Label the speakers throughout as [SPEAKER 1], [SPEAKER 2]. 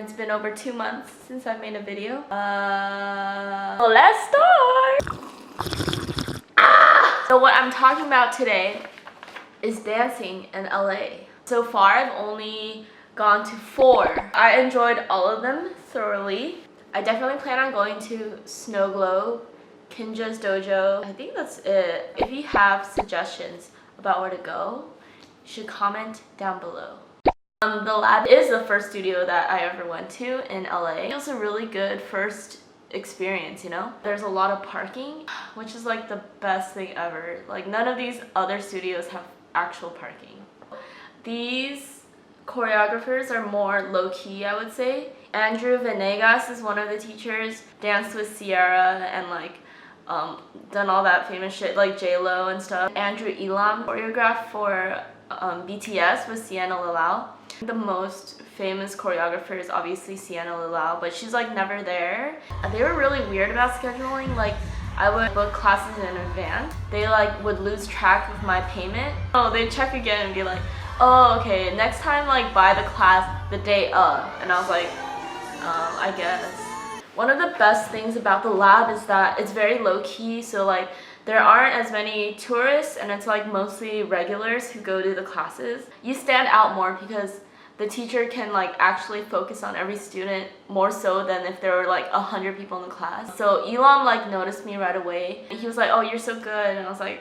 [SPEAKER 1] It's been over 2 months since I made a video. Let's start! So what I'm talking about today is dancing in LA. So far, I've only gone to 4. I enjoyed all of them thoroughly. I definitely plan on going to Snowglobe, Kinjaz Dojo. I think that's it. If you have suggestions about where to go, you should comment down below. The lab is the first studio that I ever went to in LA. It was a really good first experience, you know? There's a lot of parking, which is like the best thing ever. Like none of these other studios have actual parking. These choreographers are more low-key, I would say. Andrew Venegas is one of the teachers, danced with Sierra and like done all that famous shit like J-Lo and stuff. Andrew Elam choreographed for BTS with Sienna Lilau. The most famous choreographer is obviously Sienna Lilau, but she's like never there. They were really weird about scheduling. Like I would book classes in advance. They like would lose track of my payment. Oh, they'd check again and be like, oh, okay, next time like buy the class the day of. And I was like, I guess. One of the best things about the lab is that it's very low-key, so like there aren't as many tourists and it's like mostly regulars who go to the classes. You stand out more because the teacher can like actually focus on every student more so than if there were like 100 people in the class. So Elam like noticed me right away. He was like, oh, you're so good, and I was like,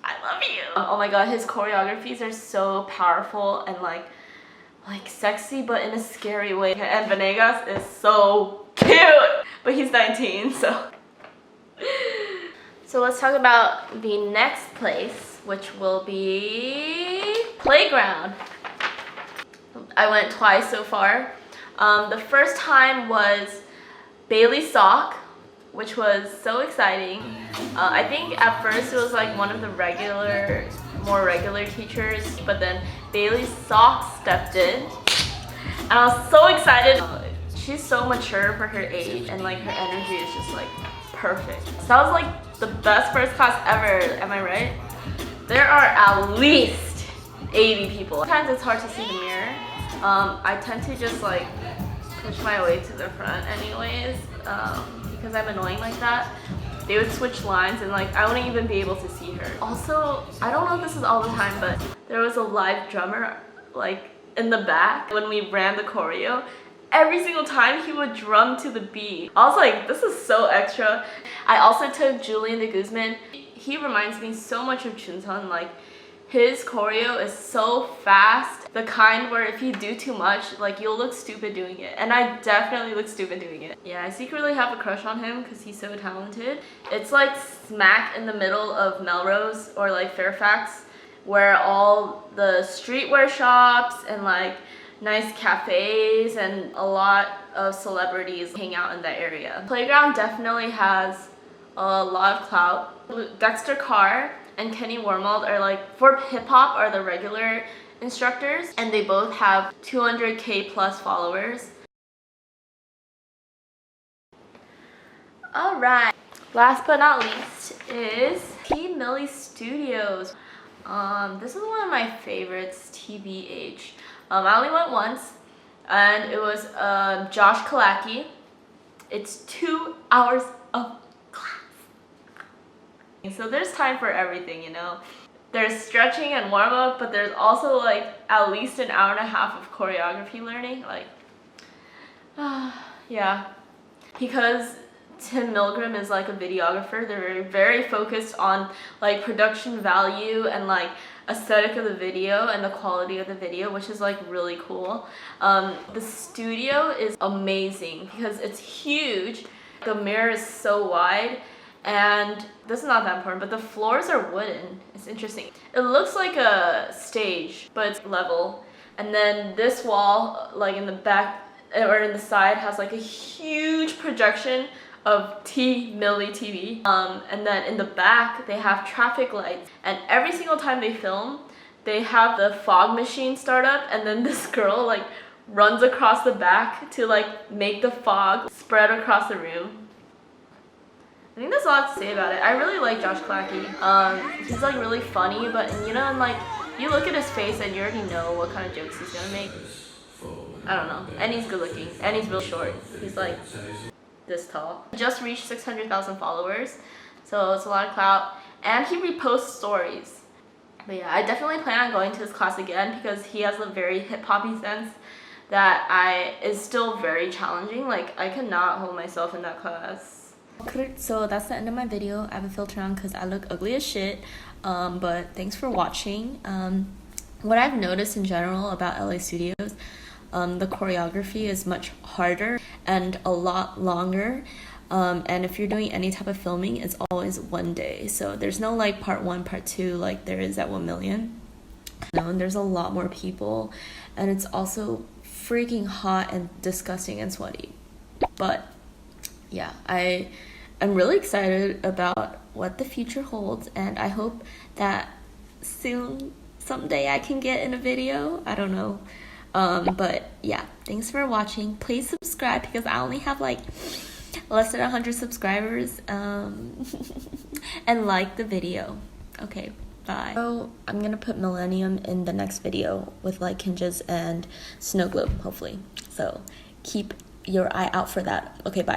[SPEAKER 1] I love you. Oh my god, his choreographies are so powerful and like sexy but in a scary way. And Venegas is so cute, but he's 19, so. So let's talk about the next place, which will be playground. I went twice so far. The first time was Bailey Sock, which was so exciting. I think at first it was like one of the more regular teachers, but then Bailey Sock stepped in, and I was so excited. She's so mature for her age, and like her energy is just like perfect. So that was like the best first class ever, am I right? There are at least 80 people. Sometimes it's hard to see the mirror. I tend to just like push my way to the front anyways, because I'm annoying like that. They would switch lines and like I wouldn't even be able to see her. Also, I don't know if this is all the time, but there was a live drummer like in the back when we ran the choreo. Every single time he would drum to the beat. I was like, this is so extra. I also took Julian de Guzman. He reminds me so much of Chunsun. Like his choreo is so fast, the kind where if you do too much, like you'll look stupid doing it. And I definitely look stupid doing it. Yeah, I secretly have a crush on him because he's so talented. It's like smack in the middle of Melrose or like Fairfax, where all the streetwear shops and like nice cafes and a lot of celebrities hang out in that area. Playground definitely has a lot of clout. Dexter Carr and Kenny Wormold are like, for hip-hop, are the regular instructors, and they both have 200K plus followers. Alright, last but not least is TMilly Studios. This is one of my favorites, TBH. I only went once, and it was Josh Kalaki. It's 2 hours of class. So there's time for everything, you know. There's stretching and warm-up, but there's also like at least an hour and a half of choreography learning. Like, yeah. Because Tim Milgram is like a videographer, they're very focused on like production value and like aesthetic of the video and the quality of the video, which is like really cool. The studio is amazing because it's huge. The mirror is so wide, and this is not that important, but the floors are wooden. It's interesting. It looks like a stage, but it's level. And then this wall, like in the back or in the side, has like a huge projection of TMILLYTV. And then in the back, they have traffic lights. And every single time they film, they have the fog machine start up, and then this girl like runs across the back to like make the fog spread across the room. I think that's all I have to say about it. I really like Josh Kalaki. He's like really funny, but you know, and like you look at his face and you already know what kind of jokes he's gonna make. I don't know. And he's good looking. And he's really short. He's like this tall. He just reached 600,000 followers. So it's a lot of clout. And he reposts stories. But yeah, I definitely plan on going to his class again because he has a very hip-hoppy sense that is still very challenging. Like, I could not hold myself in that class. So that's the end of my video. I have a filter on because I look ugly as shit. But thanks for watching. What I've noticed in general about LA studios, the choreography is much harder and a lot longer. And if you're doing any type of filming, it's always one day. So there's no like part 1, part 2 like there is at 1 Million. No, and there's a lot more people. And it's also freaking hot and disgusting and sweaty. But yeah, I'm really excited about what the future holds. And I hope that someday I can get in a video. I don't know. But yeah, thanks for watching. Please subscribe because I only have like less than 100 subscribers, and like the video. Okay, bye. So I'm gonna put Millenium in the next video with like Kinjaz and Snowglobe, hopefully. So keep your eye out for that. Okay, bye.